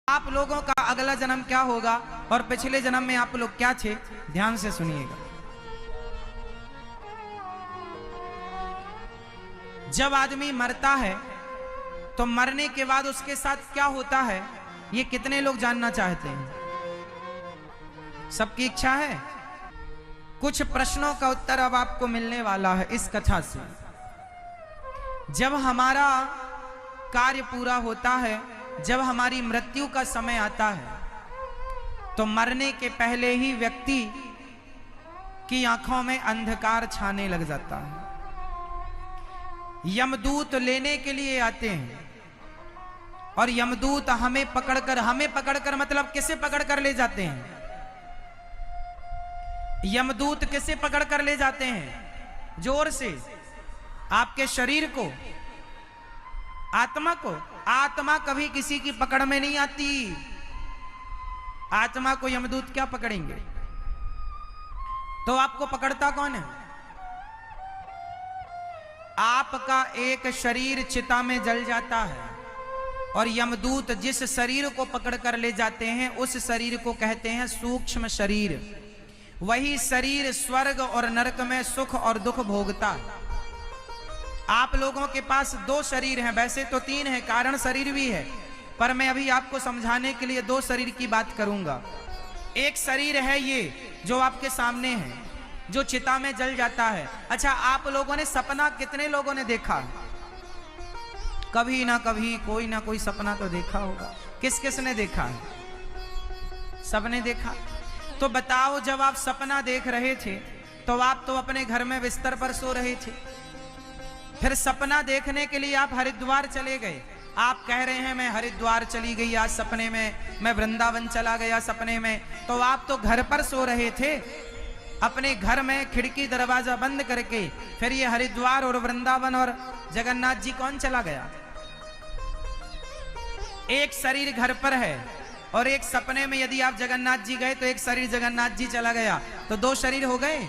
आप लोगों का अगला जन्म क्या होगा और पिछले जन्म में आप लोग क्या थे, ध्यान से सुनिएगा। जब आदमी मरता है तो मरने के बाद उसके साथ क्या होता है, ये कितने लोग जानना चाहते हैं? सबकी इच्छा है? कुछ प्रश्नों का उत्तर अब आपको मिलने वाला है इस कथा से। जब हमारा कार्य पूरा होता है, जब हमारी मृत्यु का समय आता है, तो मरने के पहले ही व्यक्ति की आंखों में अंधकार छाने लग जाता है। यमदूत लेने के लिए आते हैं और यमदूत हमें पकड़कर मतलब किसे पकड़कर ले जाते हैं? यमदूत किसे पकड़कर ले जाते हैं? जोर से। आपके शरीर को, आत्मा को। आत्मा कभी किसी की पकड़ में नहीं आती। आत्मा को यमदूत क्या पकड़ेंगे? तो आपको पकड़ता कौन है? आपका एक शरीर चिता में जल जाता है और यमदूत जिस शरीर को पकड़कर ले जाते हैं उस शरीर को कहते हैं सूक्ष्म शरीर। वही शरीर स्वर्ग और नरक में सुख और दुख भोगता है। आप लोगों के पास दो शरीर हैं, वैसे तो तीन है, कारण शरीर भी है, पर मैं अभी आपको समझाने के लिए दो शरीर की बात करूंगा। एक शरीर है ये जो आपके सामने है, जो चिता में जल जाता है। अच्छा, आप लोगों ने सपना कितने लोगों ने देखा? कभी ना कभी कोई ना कोई सपना तो देखा होगा। किस किस ने देखा है? सबने देखा। तो बताओ, जब आप सपना देख रहे थे तो आप तो अपने घर में बिस्तर पर सो रहे थे, फिर सपना देखने के लिए आप हरिद्वार चले गए। आप कह रहे हैं मैं हरिद्वार चली गई आज सपने में, मैं वृंदावन चला गया सपने में। तो आप तो घर पर सो रहे थे, अपने घर में खिड़की दरवाजा बंद करके। फिर ये हरिद्वार और वृंदावन और जगन्नाथ जी कौन चला गया? एक शरीर घर पर है और एक सपने में यदि आप जगन्नाथ जी गए तो एक शरीर जगन्नाथ जी चला गया, तो दो शरीर हो गए।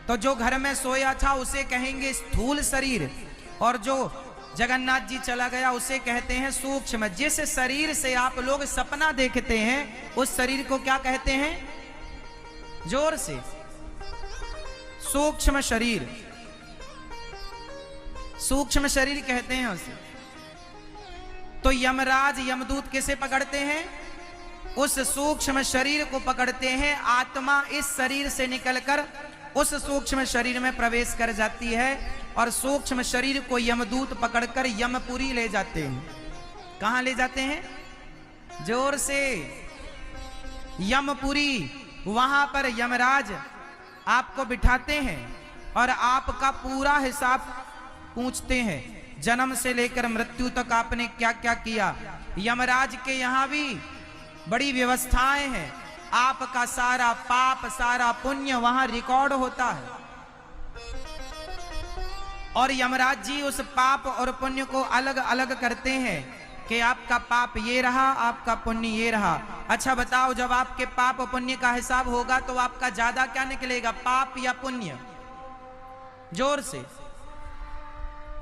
तो जो घर में सोया था उसे कहेंगे स्थूल शरीर, और जो जगन्नाथ जी चला गया उसे कहते हैं सूक्ष्म। जिस शरीर से आप लोग सपना देखते हैं उस शरीर को क्या कहते हैं? जोर से। सूक्ष्म शरीर। सूक्ष्म शरीर कहते हैं उसे। तो यमराज यमदूत किसे पकड़ते हैं? उस सूक्ष्म शरीर को पकड़ते हैं। आत्मा इस शरीर से निकलकर उस सूक्ष्म शरीर में प्रवेश कर जाती है और सूक्ष्म शरीर को यमदूत पकड़कर यमपुरी ले जाते हैं। कहां ले जाते हैं? जोर से। यमपुरी। वहां पर यमराज आपको बिठाते हैं और आपका पूरा हिसाब पूछते हैं, जन्म से लेकर मृत्यु तक आपने क्या क्या किया। यमराज के यहां भी बड़ी व्यवस्थाएं हैं। आपका सारा पाप सारा पुण्य वहां रिकॉर्ड होता है और यमराज जी उस पाप और पुण्य को अलग अलग करते हैं कि आपका पाप ये रहा, आपका पुण्य ये रहा। अच्छा बताओ, जब आपके पाप और पुण्य का हिसाब होगा तो आपका ज्यादा क्या निकलेगा, पाप या पुण्य? जोर से।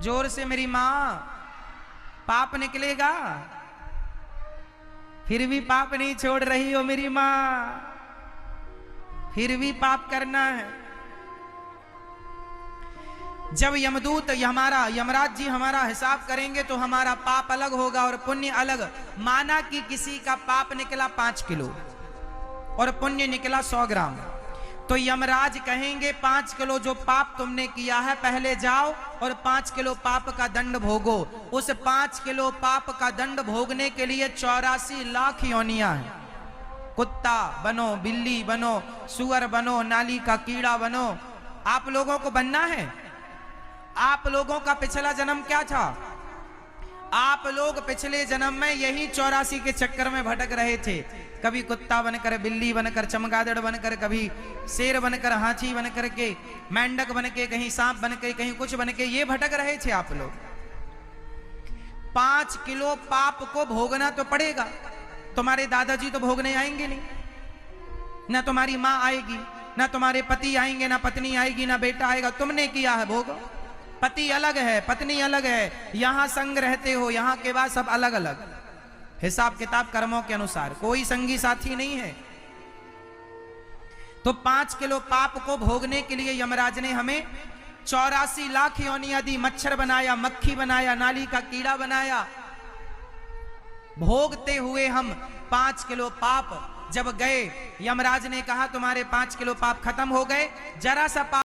जोर से मेरी मां। पाप निकलेगा। फिर भी पाप नहीं छोड़ रही हो मेरी मां, फिर भी पाप करना है। जब यमदूत यमराज जी हमारा हिसाब करेंगे तो हमारा पाप अलग होगा और पुण्य अलग। माना कि किसी का पाप निकला 5 किलो और पुण्य निकला 100 ग्राम, तो यमराज कहेंगे 5 किलो जो पाप तुमने किया है पहले जाओ और 5 किलो पाप का दंड भोगो। उस 5 किलो पाप का दंड भोगने के लिए 84 लाख योनियां हैं। कुत्ता बनो, बिल्ली बनो, सुअर बनो, नाली का कीड़ा बनो, आप लोगों को बनना है। आप लोगों का पिछला जन्म क्या था? आप लोग पिछले जन्म में यही 84 के चक्कर में भटक रहे थे। कभी कुत्ता बनकर, बिल्ली बनकर, चमगादड़ बनकर, कभी शेर बनकर, हाथी बनकर के, मेंढक बनके, कहीं सांप बनके, कहीं कुछ बनके, ये भटक रहे थे आप लोग। 5 किलो पाप को भोगना तो पड़ेगा। तुम्हारे दादाजी तो भोगने आएंगे नहीं, ना तुम्हारी माँ आएगी, ना तुम्हारे पति आएंगे, ना पत्नी आएगी, ना बेटा आएगा। तुमने किया है भोग। पति अलग है, पत्नी अलग है, यहां संग रहते हो, यहां के बाद सब अलग अलग। हिसाब किताब कर्मों के अनुसार, कोई संगी साथी नहीं है। तो 5 किलो पाप को भोगने के लिए यमराज ने हमें 84 लाख योनियां दी, मच्छर बनाया, मक्खी बनाया, नाली का कीड़ा बनाया। भोगते हुए हम 5 किलो पाप जब गए, यमराज ने कहा तुम्हारे 5 किलो पाप खत्म हो गए, जरा सा पाप